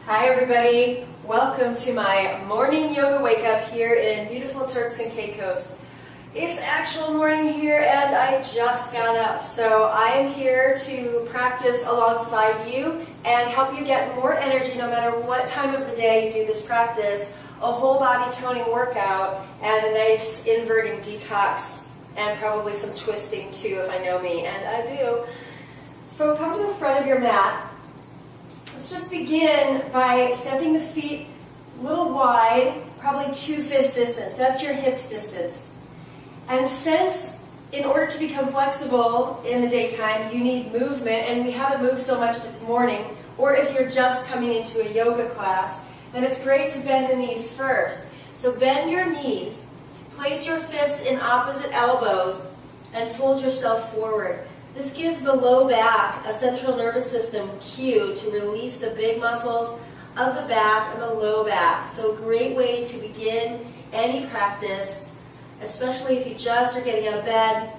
Hi everybody, welcome to my morning yoga wake up here in beautiful Turks and Caicos. It's actual morning here and I just got up, so I am here to practice alongside you and help you get more energy no matter what time of the day you do this practice, a whole body toning workout and a nice inverting detox and probably some twisting too if I know me, and I do. So come to the front of your mat. Let's just begin by stepping the feet a little wide, probably 2 fist distance. That's your hips distance. And since in order to become flexible in the daytime, you need movement, and we haven't moved so much if it's morning, or if you're just coming into a yoga class, then it's great to bend the knees first. So bend your knees, place your fists in opposite elbows, and fold yourself forward. This gives the low back a central nervous system cue to release the big muscles of the back and the low back. So a great way to begin any practice, especially if you just are getting out of bed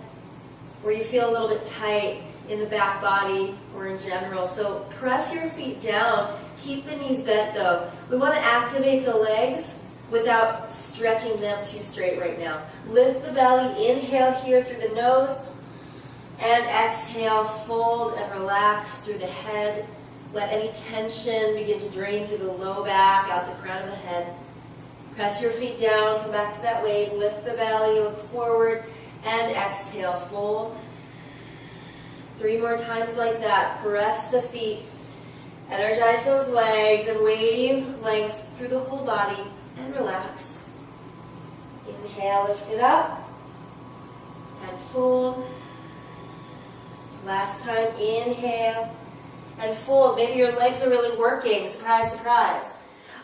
or you feel a little bit tight in the back body or in general. So press your feet down. Keep the knees bent though. We want to activate the legs without stretching them too straight right now. Lift the belly, inhale here through the nose. And exhale, fold and relax through the head. Let any tension begin to drain through the low back, out the crown of the head. Press your feet down, come back to that wave, lift the belly, look forward, and exhale, fold. 3 more times like that. Press the feet, energize those legs, and wave length through the whole body, and relax. Inhale, lift it up, and fold. Last time, inhale and fold. Maybe your legs are really working. Surprise, surprise.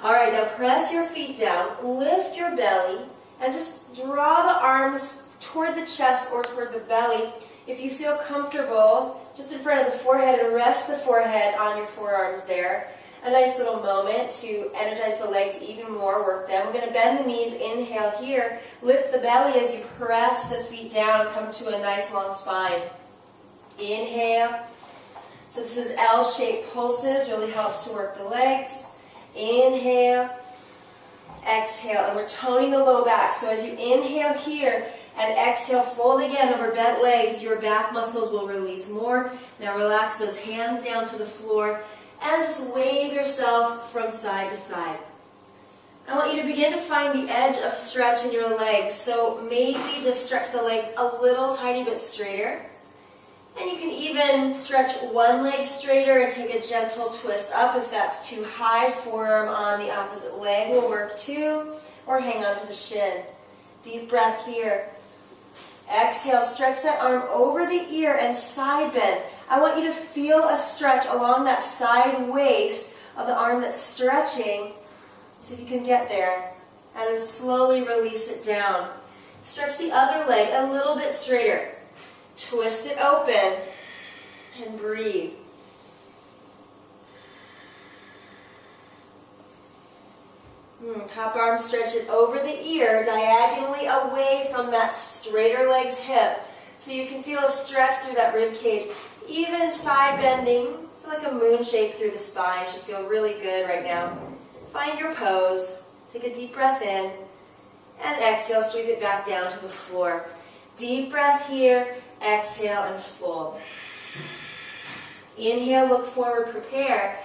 All right, now press your feet down, lift your belly, and just draw the arms toward the chest or toward the belly. If you feel comfortable, just in front of the forehead, and rest the forehead on your forearms there. A nice little moment to energize the legs even more, work them. We're going to bend the knees, inhale here. Lift the belly as you press the feet down, come to a nice long spine. Inhale. So this is L-shaped pulses, really helps to work the legs. Inhale. Exhale. And we're toning the low back. So as you inhale here and exhale, fold again over bent legs, your back muscles will release more. Now relax those hands down to the floor and just wave yourself from side to side. I want you to begin to find the edge of stretch in your legs. So maybe just stretch the legs a little tiny bit straighter. And you can even stretch one leg straighter and take a gentle twist up if that's too high. Forearm on the opposite leg will work too, or hang on to the shin. Deep breath here. Exhale, stretch that arm over the ear and side bend. I want you to feel a stretch along that side waist of the arm that's stretching. See if you can get there. And then slowly release it down. Stretch the other leg a little bit straighter. Twist it open and breathe. Top arm, stretch it over the ear, diagonally away from that straighter leg's hip. So you can feel a stretch through that rib cage. Even side bending, it's like a moon shape through the spine. Should feel really good right now. Find your pose. Take a deep breath in. And exhale, sweep it back down to the floor. Deep breath here. Exhale and fold. Inhale, look forward, prepare.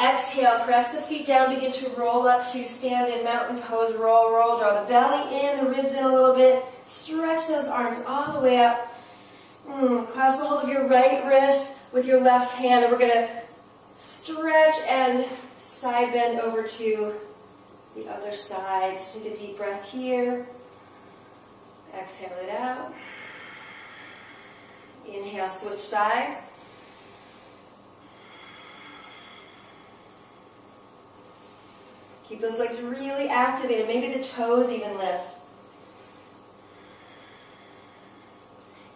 Exhale, press the feet down, begin to roll up to stand in mountain pose. Roll, roll, draw the belly in, the ribs in a little bit. Stretch those arms all the way up. Clasp a hold of your right wrist with your left hand, and we're going to stretch and side bend over to the other side. So take a deep breath here. Exhale it out. Inhale, switch side. Keep those legs really activated. Maybe the toes even lift.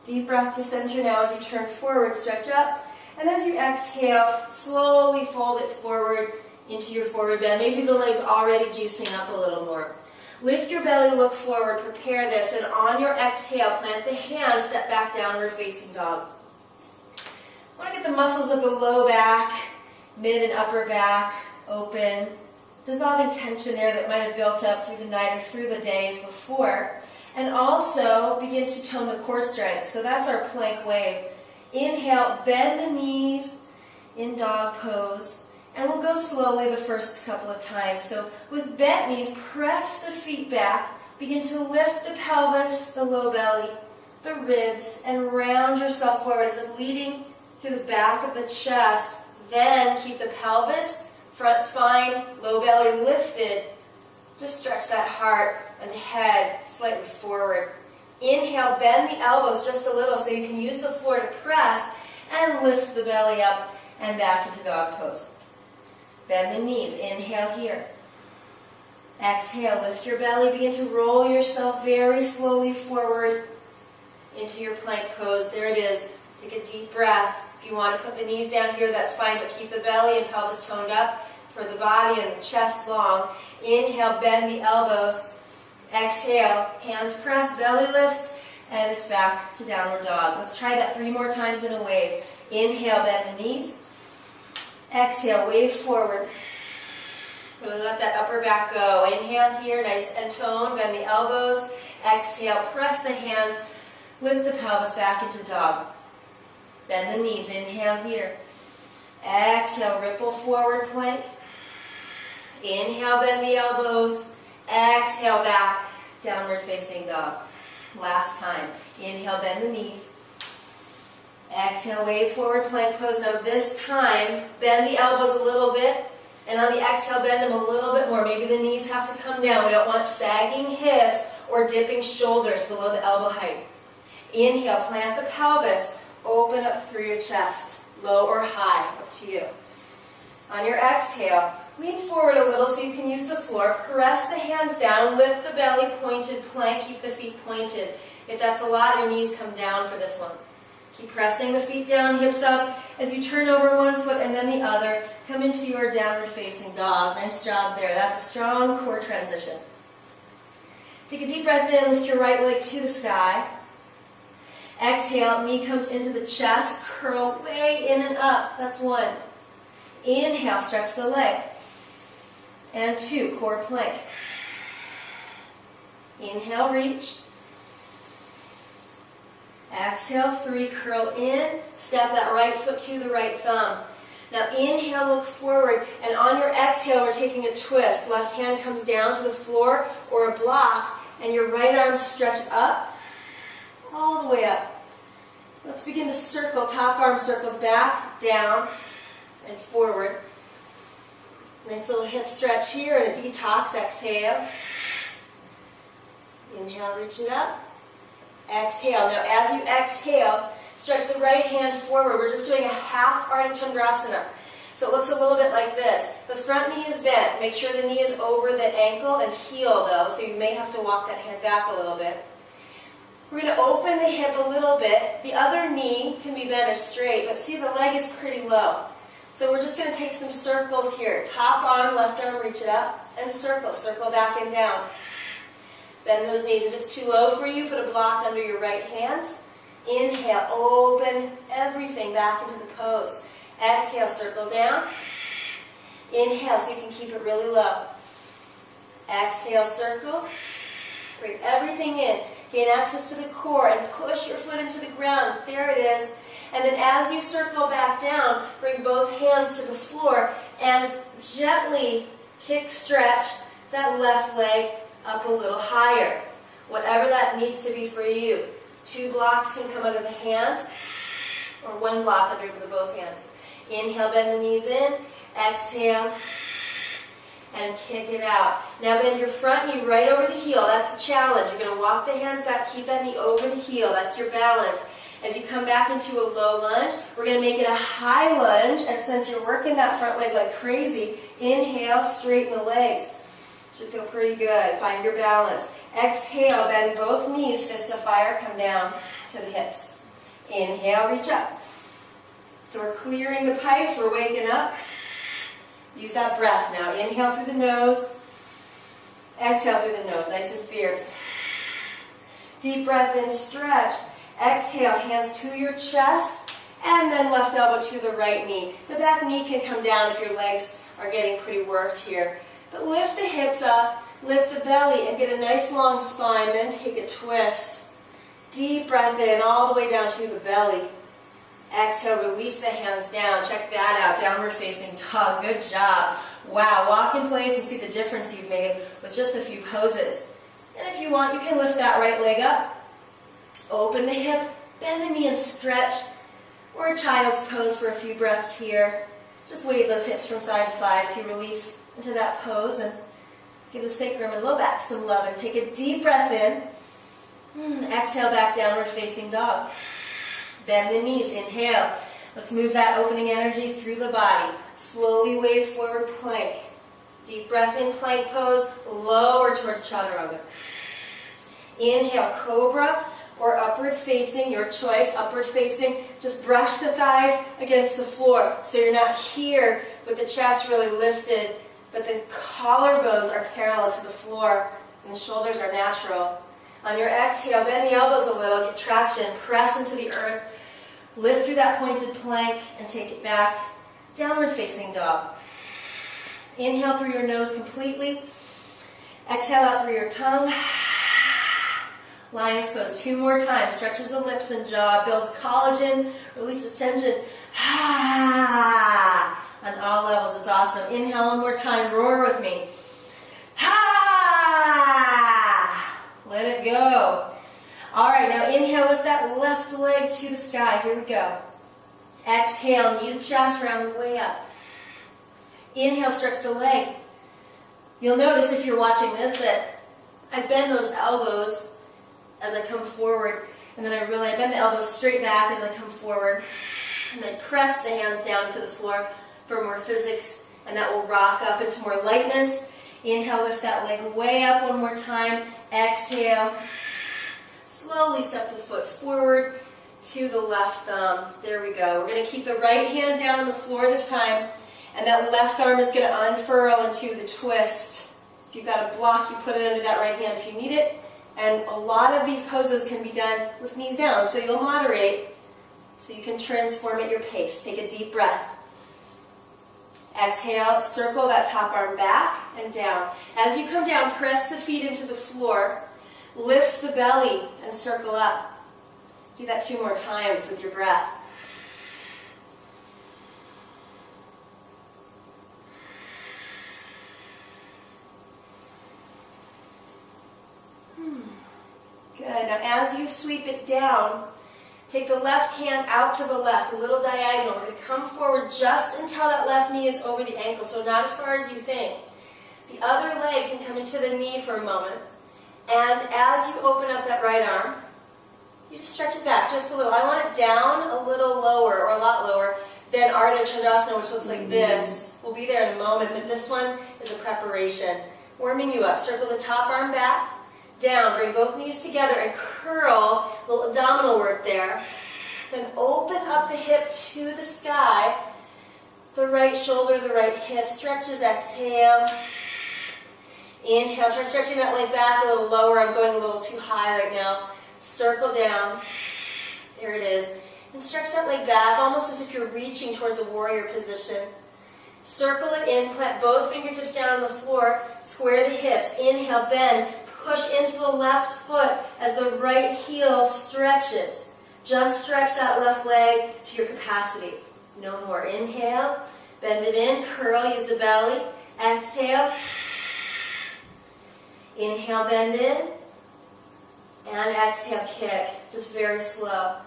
Deep breath to center now as you turn forward, stretch up. And as you exhale, slowly fold it forward into your forward bend. Maybe the legs already juicing up a little more. Lift your belly, look forward, prepare this, and on your exhale, plant the hands, step back, downward facing dog. I want to get the muscles of the low back, mid and upper back open, dissolving tension there that might have built up through the night or through the days before. And also begin to tone the core strength. So that's our plank wave. Inhale, bend the knees in dog pose. And we'll go slowly the first couple of times. So with bent knees, press the feet back. Begin to lift the pelvis, the low belly, the ribs, and round yourself forward as if leading through the back of the chest. Then keep the pelvis, front spine, low belly lifted. Just stretch that heart and the head slightly forward. Inhale, bend the elbows just a little so you can use the floor to press and lift the belly up and back into dog pose. Bend the knees. Inhale here. Exhale, lift your belly. Begin to roll yourself very slowly forward into your plank pose. There it is. Take a deep breath. If you want to put the knees down here, that's fine, but keep the belly and pelvis toned up for the body and the chest long. Inhale, bend the elbows. Exhale, hands press, belly lifts, and it's back to downward dog. Let's try that 3 more times in a wave. Inhale, bend the knees. Exhale, wave forward. Really let that upper back go. Inhale here, nice and toned, bend the elbows. Exhale, press the hands, lift the pelvis back into dog. Bend the knees, inhale here. Exhale, ripple forward plank. Inhale, bend the elbows. Exhale, back, downward facing dog. Last time. Inhale, bend the knees. Exhale, wave forward plank pose. Now this time, bend the elbows a little bit. And on the exhale, bend them a little bit more. Maybe the knees have to come down. We don't want sagging hips or dipping shoulders below the elbow height. Inhale, plant the pelvis. Open up through your chest. Low or high, up to you. On your exhale, lean forward a little so you can use the floor. Press the hands down. Lift the belly, pointed plank. Keep the feet pointed. If that's a lot, your knees come down for this one. Keep pressing the feet down, hips up. As you turn over one foot and then the other, come into your downward facing dog. Nice job there. That's a strong core transition. Take a deep breath in. Lift your right leg to the sky. Exhale, knee comes into the chest. Curl way in and up. That's 1. Inhale, stretch the leg. And 2, core plank. Inhale, reach. Exhale, 3, curl in. Step that right foot to the right thumb. Now inhale, look forward, and on your exhale, we're taking a twist. Left hand comes down to the floor or a block, and your right arm stretched up, all the way up. Let's begin to circle. Top arm circles back, down, and forward. Nice little hip stretch here and a detox. Exhale. Inhale, reach it up. Exhale. Now as you exhale, stretch the right hand forward. We're just doing a half Ardha Chandrasana. So it looks a little bit like this. The front knee is bent. Make sure the knee is over the ankle and heel though, so you may have to walk that hand back a little bit. We're going to open the hip a little bit. The other knee can be bent or straight, but see the leg is pretty low. So we're just going to take some circles here. Top arm, left arm, reach it up, and circle. Circle back and down. Bend those knees. If it's too low for you, put a block under your right hand. Inhale, open everything back into the pose. Exhale, circle down. Inhale, so you can keep it really low. Exhale, circle. Bring everything in. Gain access to the core and push your foot into the ground. There it is. And then as you circle back down, bring both hands to the floor and gently kick stretch that left leg up a little higher. Whatever that needs to be for you. 2 blocks can come under the hands or 1 block under both hands. Inhale, bend the knees in. Exhale. And kick it out. Now bend your front knee right over the heel. That's a challenge. You're going to walk the hands back, keep that knee over the heel. That's your balance. As you come back into a low lunge, we're going to make it a high lunge. And since you're working that front leg like crazy, inhale, straighten the legs. Should feel pretty good. Find your balance. Exhale, bend both knees, fists of fire, come down to the hips. Inhale, reach up. So we're clearing the pipes, we're waking up. Use that breath now. Inhale through the nose. Exhale through the nose. Nice and fierce. Deep breath in, stretch. Exhale, hands to your chest. And then left elbow to the right knee. The back knee can come down if your legs are getting pretty worked here. But lift the hips up, lift the belly, and get a nice long spine. Then take a twist. Deep breath in all the way down to the belly. Exhale, release the hands down. Check that out, downward facing dog. Good job. Wow, walk in place and see the difference you've made with just a few poses. And if you want, you can lift that right leg up. Open the hip, bend the knee and stretch. Or a child's pose for a few breaths here. Just wave those hips from side to side if you release into that pose, and give the sacrum and low back some love. And take a deep breath in. Exhale, back downward facing dog. Bend the knees, inhale. Let's move that opening energy through the body. Slowly wave forward, plank. Deep breath in, plank pose, lower towards chaturanga. Inhale, cobra or upward facing, your choice, upward facing. Just brush the thighs against the floor so you're not here with the chest really lifted, but the collarbones are parallel to the floor and the shoulders are natural. On your exhale, bend the elbows a little, get traction, press into the earth, lift through that pointed plank and take it back. Downward facing dog. Inhale through your nose completely. Exhale out through your tongue. Lion's pose 2 more times. Stretches the lips and jaw, builds collagen, releases tension. On all levels, it's awesome. Inhale 1 more time, roar with me. Let it go. All right, now inhale, lift that left leg to the sky. Here we go. Exhale, knee to chest, round way up. Inhale, stretch the leg. You'll notice if you're watching this that I bend those elbows as I come forward, and then I bend the elbows straight back as I come forward, and then press the hands down to the floor for more physics, and that will rock up into more lightness. Inhale, lift that leg way up 1 more time. Exhale. Slowly step the foot forward to the left thumb. There we go. We're going to keep the right hand down on the floor this time, and that left arm is going to unfurl into the twist. If you've got a block, you put it under that right hand if you need it. And a lot of these poses can be done with knees down, so you'll moderate so you can transform at your pace. Take a deep breath. Exhale, circle that top arm back and down. As you come down, press the feet into the floor. Lift the belly and circle up. Do that 2 more times with your breath. Good. Now as you sweep it down, take the left hand out to the left, a little diagonal. We're going to come forward just until that left knee is over the ankle, so not as far as you think. The other leg can come into the knee for a moment. And as you open up that right arm, you just stretch it back just a little. I want it down a little lower, or a lot lower, than Ardha Chandrasana, which looks like this. We'll be there in a moment, but this one is a preparation. Warming you up. Circle the top arm back, down. Bring both knees together and curl. A little abdominal work there. Then open up the hip to the sky. The right shoulder, the right hip stretches. Exhale. Inhale, try stretching that leg back a little lower. I'm going a little too high right now. Circle down. There it is. And stretch that leg back almost as if you're reaching towards a warrior position. Circle it in, plant both fingertips down on the floor, square the hips. Inhale, bend, push into the left foot as the right heel stretches. Just stretch that left leg to your capacity. No more. Inhale, bend it in, curl, use the belly. Exhale. Inhale, bend in, and exhale, kick. Just very slow.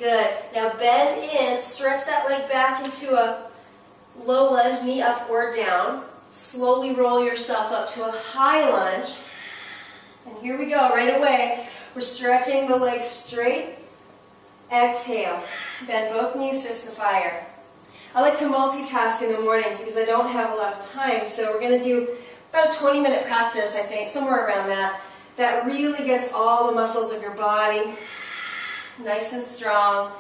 Good. Now bend in, stretch that leg back into a low lunge, knee up or down. Slowly roll yourself up to a high lunge. And here we go, right away. We're stretching the legs straight. Exhale. Bend both knees, fist to fire. I like to multitask in the mornings because I don't have a lot of time, so we're going to do about a 20-minute practice, I think, somewhere around that. That really gets all the muscles of your body nice and strong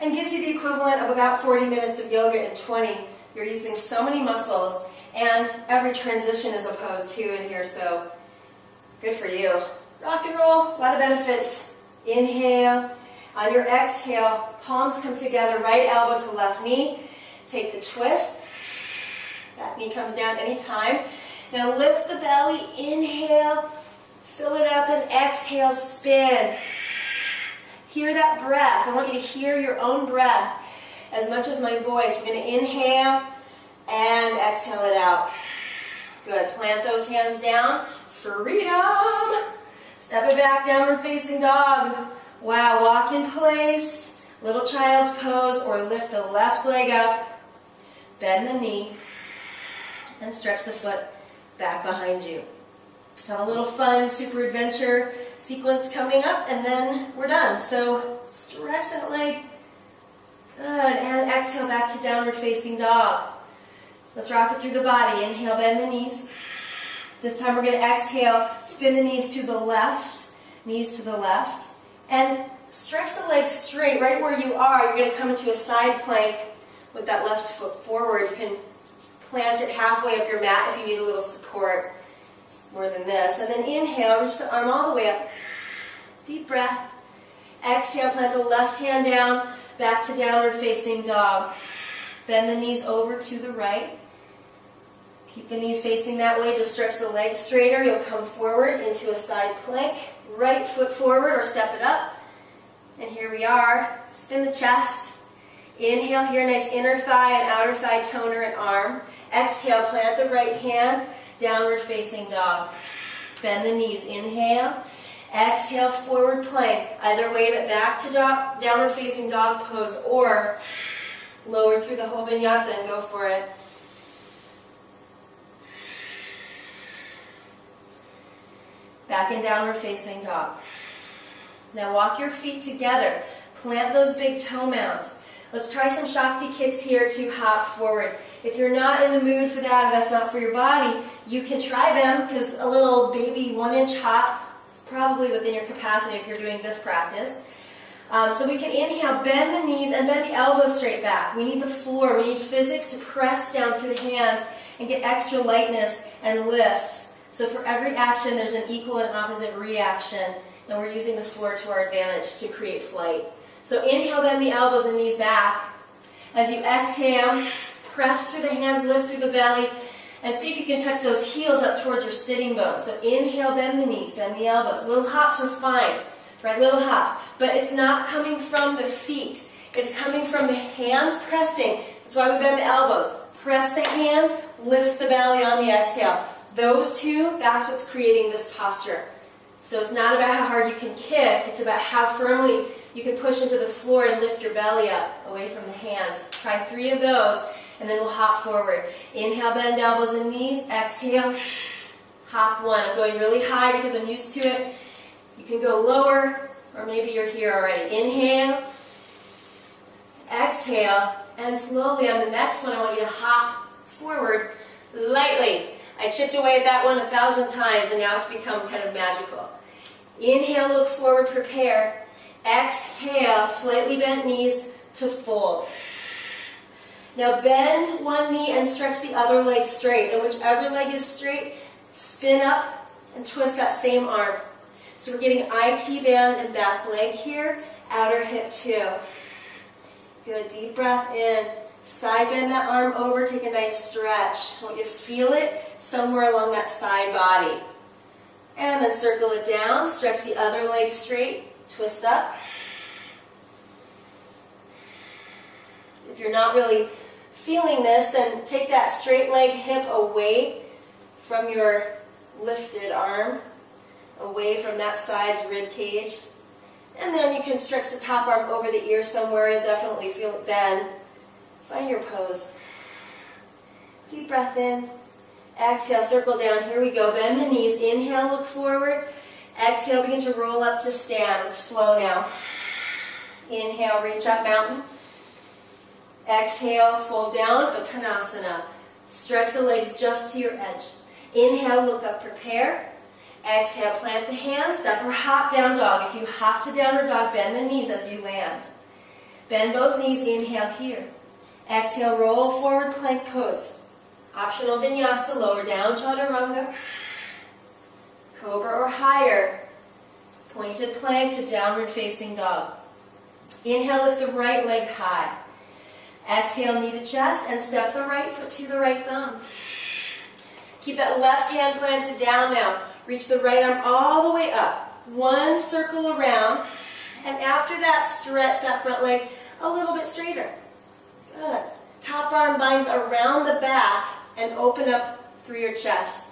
and gives you the equivalent of about 40 minutes of yoga in 20. You're using so many muscles, and every transition is a pose too in here, so good for you. Rock and roll, a lot of benefits. Inhale. On your exhale, palms come together, right elbow to left knee. Take the twist. Back knee comes down anytime. Now lift the belly, inhale, fill it up, and exhale, spin. Hear that breath. I want you to hear your own breath as much as my voice. We're going to inhale and exhale it out. Good. Plant those hands down. Freedom. Step it back, downward facing dog. Wow, walk in place, little child's pose, or lift the left leg up, bend the knee, and stretch the foot back behind you. Have a little fun super adventure sequence coming up, and then we're done. So stretch that leg. Good. And exhale back to downward facing dog. Let's rock it through the body. Inhale, bend the knees. This time we're going to exhale, spin the knees to the left, and stretch the legs straight right where you are. You're going to come into a side plank with that left foot forward. You can plant it halfway up your mat if you need a little support more than this. And then inhale, reach the arm all the way up. Deep breath. Exhale, plant the left hand down, back to downward facing dog. Bend the knees over to the right. Keep the knees facing that way. Just stretch the legs straighter. You'll come forward into a side plank. Right foot forward or step it up. And here we are. Spin the chest. Inhale here, nice inner thigh and outer thigh toner and arm. Exhale, plant the right hand, downward facing dog. Bend the knees. Inhale. Exhale, forward plank. Either way, that back to downward facing dog pose, or lower through the whole vinyasa and go for it. Back in downward facing dog. Now walk your feet together. Plant those big toe mounds. Let's try some Shakti kicks here to hop forward. If you're not in the mood for that, or that's not for your body, you can try them, because a little baby 1-inch hop is probably within your capacity if you're doing this practice. So we can inhale, bend the knees, and bend the elbows straight back. We need the floor. We need physics to press down through the hands and get extra lightness and lift. So for every action, there's an equal and opposite reaction, and we're using the floor to our advantage to create flight. So inhale, bend the elbows and knees back. As you exhale, press through the hands, lift through the belly, and see if you can touch those heels up towards your sitting bones. So inhale, bend the knees, bend the elbows. Little hops are fine, right? Little hops. But it's not coming from the feet. It's coming from the hands pressing. That's why we bend the elbows. Press the hands, lift the belly on the exhale. Those two, that's what's creating this posture. So it's not about how hard you can kick, it's about how firmly you can push into the floor and lift your belly up away from the hands. Try 3 of those, and then we'll hop forward. Inhale, bend elbows and knees. Exhale, hop 1. I'm going really high because I'm used to it. You can go lower, or maybe you're here already. Inhale, exhale, and slowly on the next one, I want you to hop forward lightly. I chipped away at that one 1,000 times, and now it's become kind of magical. Inhale, look forward, prepare. Exhale, slightly bent knees to fold. Now bend one knee and stretch the other leg straight. And whichever leg is straight, spin up and twist that same arm. So we're getting IT band and back leg here, outer hip too. Good, deep breath in. Side bend that arm over, take a nice stretch. I want you to feel it somewhere along that side body. And then circle it down, stretch the other leg straight, twist up. If you're not really feeling this, then take that straight leg hip away from your lifted arm, away from that side's rib cage. And then you can stretch the top arm over the ear somewhere. You'll definitely feel it then. Find your pose. Deep breath in. Exhale, circle down. Here we go. Bend the knees. Inhale, look forward. Exhale, begin to roll up to stand. Let's flow now. Inhale, reach up, mountain. Exhale, fold down, Uttanasana. Stretch the legs just to your edge. Inhale, look up, prepare. Exhale, plant the hands, step or hop down dog. If you hop to downward dog, bend the knees as you land. Bend both knees, inhale here. Exhale, roll forward, plank pose. Optional vinyasa, lower down, chaturanga. Cobra or higher. Pointed plank to downward facing dog. Inhale, lift the right leg high. Exhale, knee to chest, and step the right foot to the right thumb. Keep that left hand planted down now. Reach the right arm all the way up. One circle around, and after that, stretch that front leg a little bit straighter. Good. Top arm binds around the back and open up through your chest.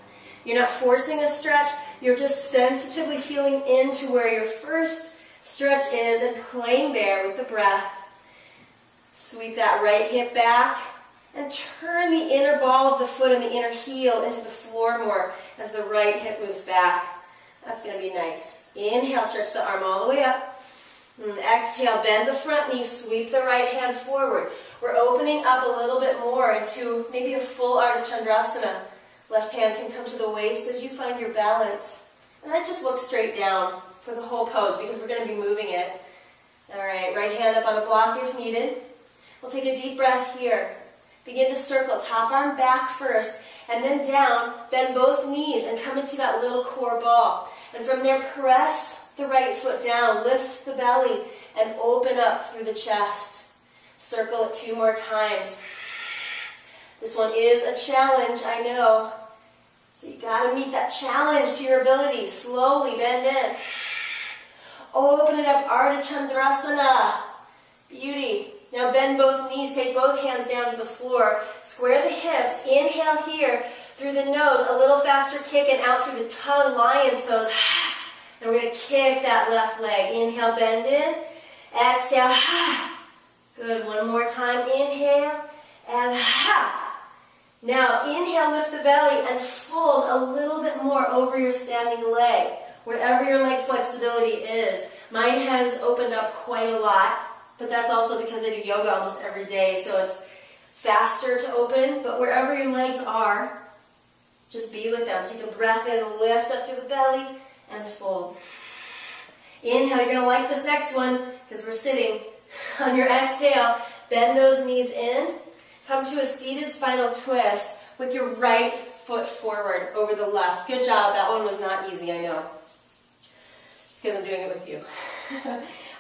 You're not forcing a stretch, you're just sensitively feeling into where your first stretch is and playing there with the breath. Sweep that right hip back and turn the inner ball of the foot and the inner heel into the floor more as the right hip moves back. That's going to be nice. Inhale, stretch the arm all the way up. Exhale, bend the front knee, sweep the right hand forward. We're opening up a little bit more into maybe a full Ardha Chandrasana. Left hand can come to the waist as you find your balance. And then just look straight down for the whole pose because we're going to be moving it. All right hand up on a block if needed. We'll take a deep breath here. Begin to circle, top arm back first, and then down, bend both knees and come into that little core ball. And from there, press the right foot down, lift the belly, and open up through the chest. Circle it 2 more times. This one is a challenge, I know. So you got to meet that challenge to your ability. Slowly bend in. Open it up, Ardha Chandrasana. Beauty. Now bend both knees, take both hands down to the floor. Square the hips. Inhale here through the nose, a little faster kick, and out through the tongue, lion's pose. And we're going to kick that left leg. Inhale, bend in. Exhale. Good. One more time. Inhale. And now inhale, lift the belly, and fold a little bit more over your standing leg, wherever your leg flexibility is. Mine has opened up quite a lot, but that's also because I do yoga almost every day, so it's faster to open. But wherever your legs are, just be with them. Take a breath in, lift up through the belly, and fold. Inhale, you're going to like this next one because we're sitting. On your exhale, bend those knees in. Come to a seated spinal twist with your right foot forward over the left. Good job. That one was not easy, I know, because I'm doing it with you.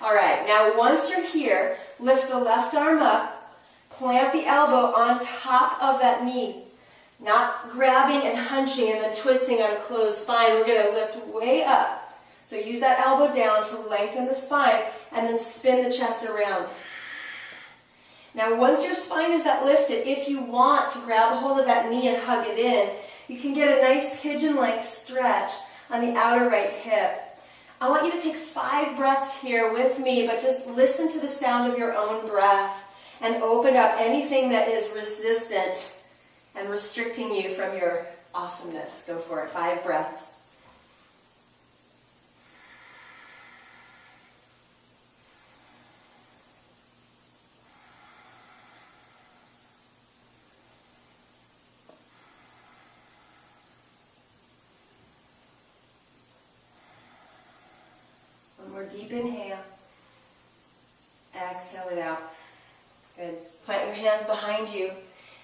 All right, now once you're here, lift the left arm up, plant the elbow on top of that knee. Not grabbing and hunching and then twisting on a closed spine. We're going to lift way up. So use that elbow down to lengthen the spine and then spin the chest around. Now once your spine is that lifted, if you want to grab a hold of that knee and hug it in, you can get a nice pigeon-like stretch on the outer right hip. I want you to take 5 breaths here with me, but just listen to the sound of your own breath and open up anything that is resistant and restricting you from your awesomeness. Go for it. 5 breaths. One more deep inhale. Exhale it out. Good. Plant your hands behind you.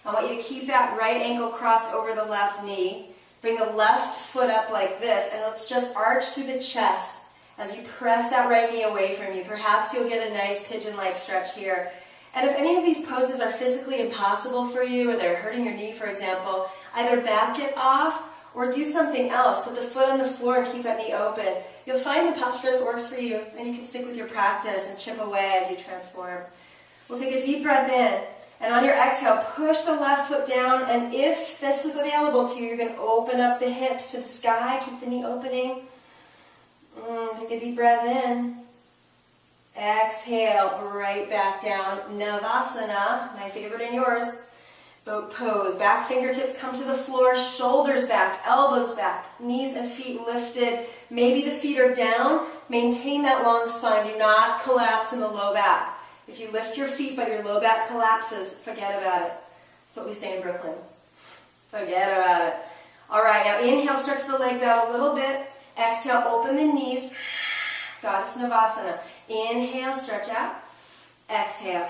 I want you to keep that right ankle crossed over the left knee. Bring the left foot up like this, and let's just arch through the chest as you press that right knee away from you. Perhaps you'll get a nice pigeon-like stretch here. And if any of these poses are physically impossible for you, or they're hurting your knee, for example, either back it off or do something else. Put the foot on the floor and keep that knee open. You'll find the posture that works for you, and you can stick with your practice and chip away as you transform. We'll take a deep breath in. And on your exhale, push the left foot down, and if this is available to you, you're going to open up the hips to the sky. Keep the knee opening. Take a deep breath in. Exhale, right back down. Navasana, my favorite and yours. Boat pose. Back fingertips come to the floor, shoulders back, elbows back, knees and feet lifted. Maybe the feet are down. Maintain that long spine. Do not collapse in the low back. If you lift your feet but your low back collapses, forget about it. That's what we say in Brooklyn. Forget about it. All right, now inhale, stretch the legs out a little bit. Exhale, open the knees. Goddess Navasana. Inhale, stretch out. Exhale.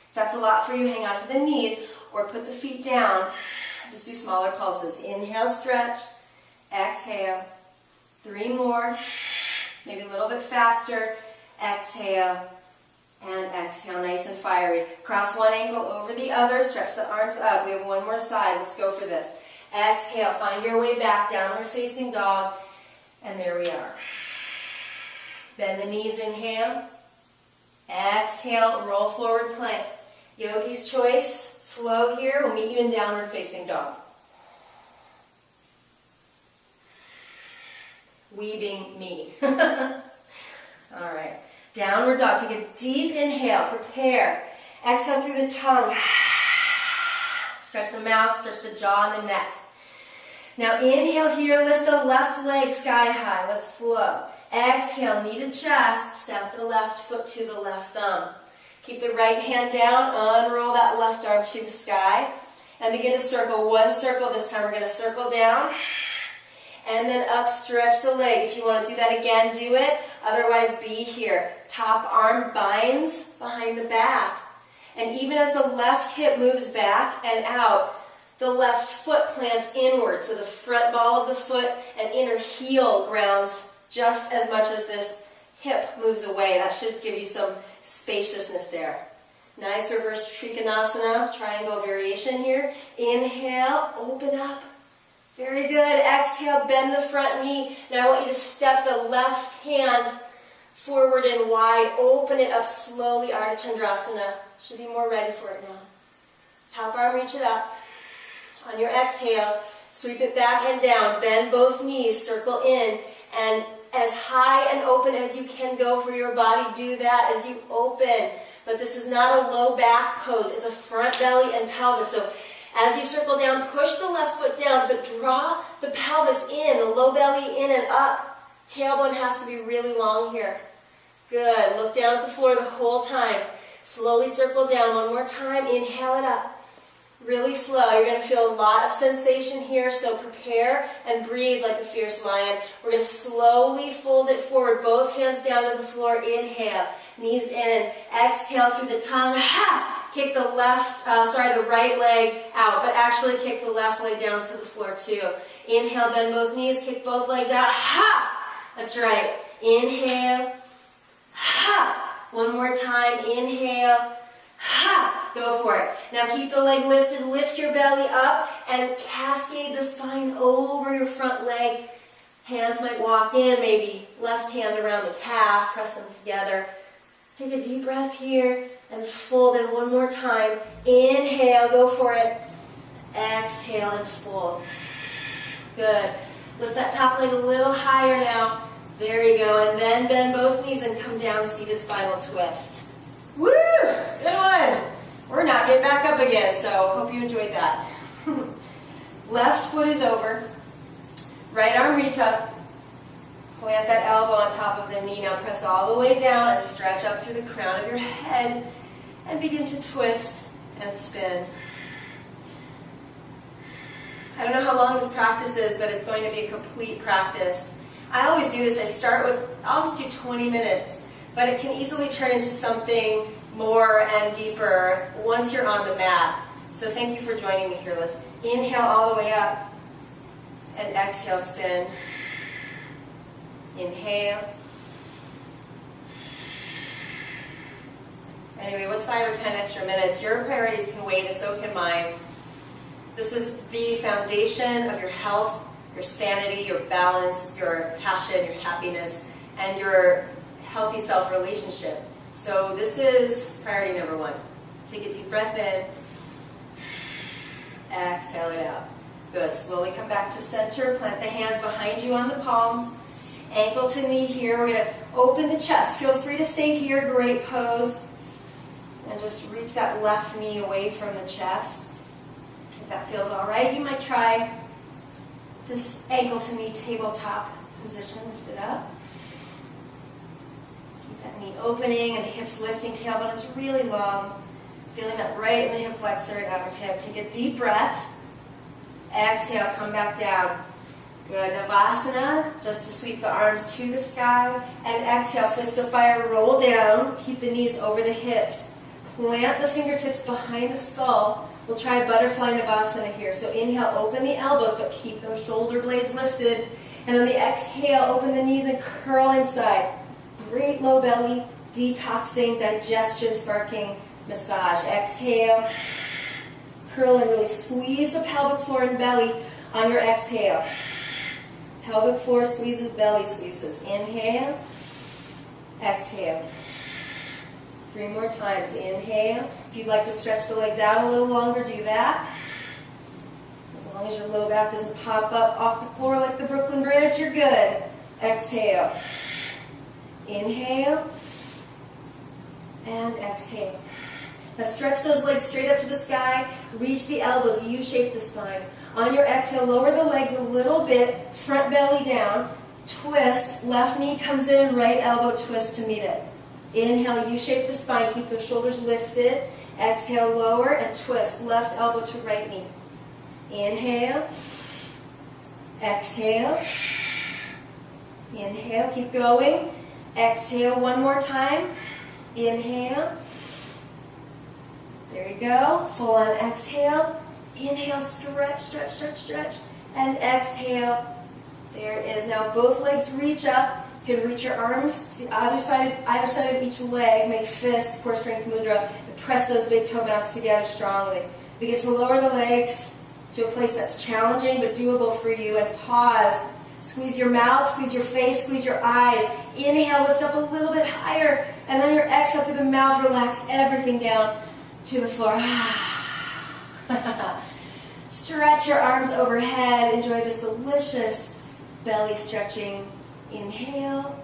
If that's a lot for you, hang on to the knees or put the feet down. Just do smaller pulses. Inhale, stretch. Exhale. 3 more. Maybe a little bit faster. Exhale. And exhale, nice and fiery. Cross one ankle over the other, stretch the arms up. We have one more side, let's go for this. Exhale, find your way back, downward facing dog. And there we are. Bend the knees, inhale. Exhale, roll forward plank. Yogi's choice, flow here. We'll meet you in downward facing dog. We being me. All right. Downward dog. Take a deep inhale. Prepare. Exhale through the tongue. Stretch the mouth, stretch the jaw and the neck. Now inhale here, lift the left leg sky high. Let's flow. Exhale, knee to chest. Step the left foot to the left thumb. Keep the right hand down. Unroll that left arm to the sky. And begin to circle. One circle this time. We're going to circle down. And then up, stretch the leg. If you want to do that again, do it. Otherwise, be here. Top arm binds behind the back. And even as the left hip moves back and out, the left foot plants inward. So the front ball of the foot and inner heel grounds just as much as this hip moves away. That should give you some spaciousness there. Nice reverse Trikonasana, triangle variation here. Inhale, open up. Very good. Exhale, bend the front knee. Now I want you to step the left hand forward and wide. Open it up slowly, Ardha Chandrasana. Should be more ready for it now. Top arm, reach it up. On your exhale, sweep it back and down. Bend both knees, circle in, and as high and open as you can go for your body, do that as you open. But this is not a low back pose. It's a front belly and pelvis. So as you circle down, push the left foot down, but draw the pelvis in, the low belly in and up. Tailbone has to be really long here. Good. Look down at the floor the whole time. Slowly circle down. One more time. Inhale it up. Really slow. You're going to feel a lot of sensation here, so prepare and breathe like a fierce lion. We're going to slowly fold it forward. Both hands down to the floor. Inhale. Knees in. Exhale through the tongue. Ha! Kick the the right leg out, but actually kick the left leg down to the floor too. Inhale, bend both knees, kick both legs out. Ha! That's right. Inhale. Ha! One more time. Inhale. Ha! Go for it. Now keep the leg lifted. Lift your belly up and cascade the spine over your front leg. Hands might walk in, maybe left hand around the calf. Press them together. Take a deep breath here and fold in one more time. Inhale, go for it. Exhale and fold. Good. Lift that top leg a little higher now. There you go. And then bend both knees and come down, seated spinal twist. Woo! Good one. We're not getting back up again, so hope you enjoyed that. Left foot is over. Right arm reach up. Plant that elbow on top of the knee. Now press all the way down and stretch up through the crown of your head and begin to twist and spin. I don't know how long this practice is, but it's going to be a complete practice. I always do this. I start with, I'll just do 20 minutes, but it can easily turn into something more and deeper once you're on the mat. So thank you for joining me here. Let's inhale all the way up and exhale, spin. Inhale. Anyway, what's 5 or 10 extra minutes? Your priorities can wait, and so can mine. This is the foundation of your health, your sanity, your balance, your passion, your happiness, and your healthy self-relationship. So this is priority number 1. Take a deep breath in. Exhale it out. Good. Slowly come back to center. Plant the hands behind you on the palms. Ankle to knee here. We're going to open the chest. Feel free to stay here. Great pose. And just reach that left knee away from the chest. If that feels all right, you might try this ankle to knee tabletop position. Lift it up. Keep that knee opening and the hips lifting. Tailbone is really long. Feeling that right in the hip flexor and outer hip. Take a deep breath. Exhale, come back down. Good. Navasana, just to sweep the arms to the sky. And exhale, fists of fire, roll down. Keep the knees over the hips. Plant the fingertips behind the skull. We'll try butterfly Navasana here. So inhale, open the elbows, but keep those shoulder blades lifted. And on the exhale, open the knees and curl inside. Great low belly, detoxing, digestion sparking massage. Exhale. Curl and really squeeze the pelvic floor and belly on your exhale. Pelvic floor squeezes, belly squeezes. Inhale. Exhale. 3 more times. Inhale. If you'd like to stretch the legs out a little longer, do that. As long as your low back doesn't pop up off the floor like the Brooklyn Bridge, you're good. Exhale. Inhale. And exhale. Now stretch those legs straight up to the sky. Reach the elbows. U-shape the spine. On your exhale, lower the legs a little bit. Front belly down. Twist. Left knee comes in. Right elbow twist to meet it. Inhale. U-shape the spine. Keep the shoulders lifted. Exhale. Lower and twist. Left elbow to right knee. Inhale. Exhale. Inhale. Keep going. Exhale one more time. Inhale. There you go. Full on exhale. Inhale, stretch, stretch, stretch, stretch. And exhale. There it is. Now both legs reach up. You can reach your arms to either side of each leg. Make fists, core strength mudra. And press those big toe mounts together strongly. Begin to lower the legs to a place that's challenging but doable for you. And pause. Squeeze your mouth, squeeze your face, squeeze your eyes. Inhale, lift up a little bit higher. And on your exhale through the mouth, relax everything down to the floor. Stretch your arms overhead. Enjoy this delicious belly stretching. Inhale.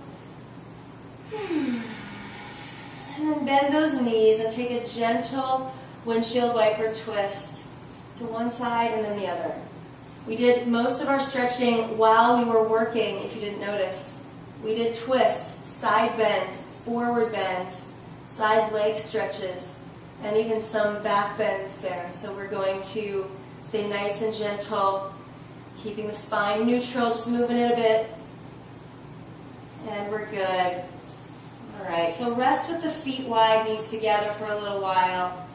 And then bend those knees and take a gentle windshield wiper twist to one side and then the other. We did most of our stretching while we were working, if you didn't notice. We did twists, side bends, forward bends, side leg stretches, and even some back bends there. So we're going to stay nice and gentle, keeping the spine neutral, just moving it a bit. And we're good. All right, so rest with the feet wide, knees together for a little while.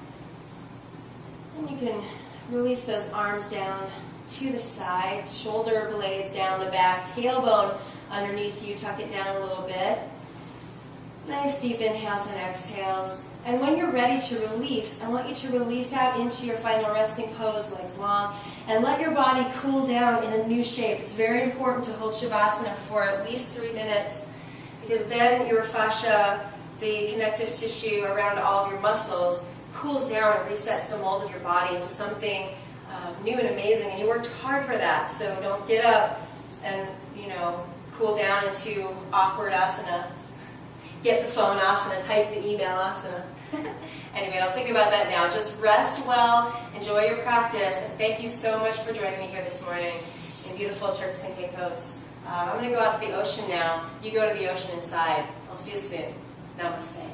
And you can release those arms down to the sides, shoulder blades down the back, tailbone underneath you, tuck it down a little bit. Nice deep inhales and exhales. And when you're ready to release, I want you to release out into your final resting pose, legs long, and let your body cool down in a new shape. It's very important to hold Shavasana for at least 3 minutes, because then your fascia, the connective tissue around all of your muscles, cools down and resets the mold of your body into something new and amazing. And you worked hard for that, so don't get up and, cool down into awkward asana. Get the phone asana, type the email asana. Anyway, don't think about that now. Just rest well, enjoy your practice, and thank you so much for joining me here this morning in beautiful Turks and Caicos. I'm going to go out to the ocean now. You go to the ocean inside. I'll see you soon. Namaste.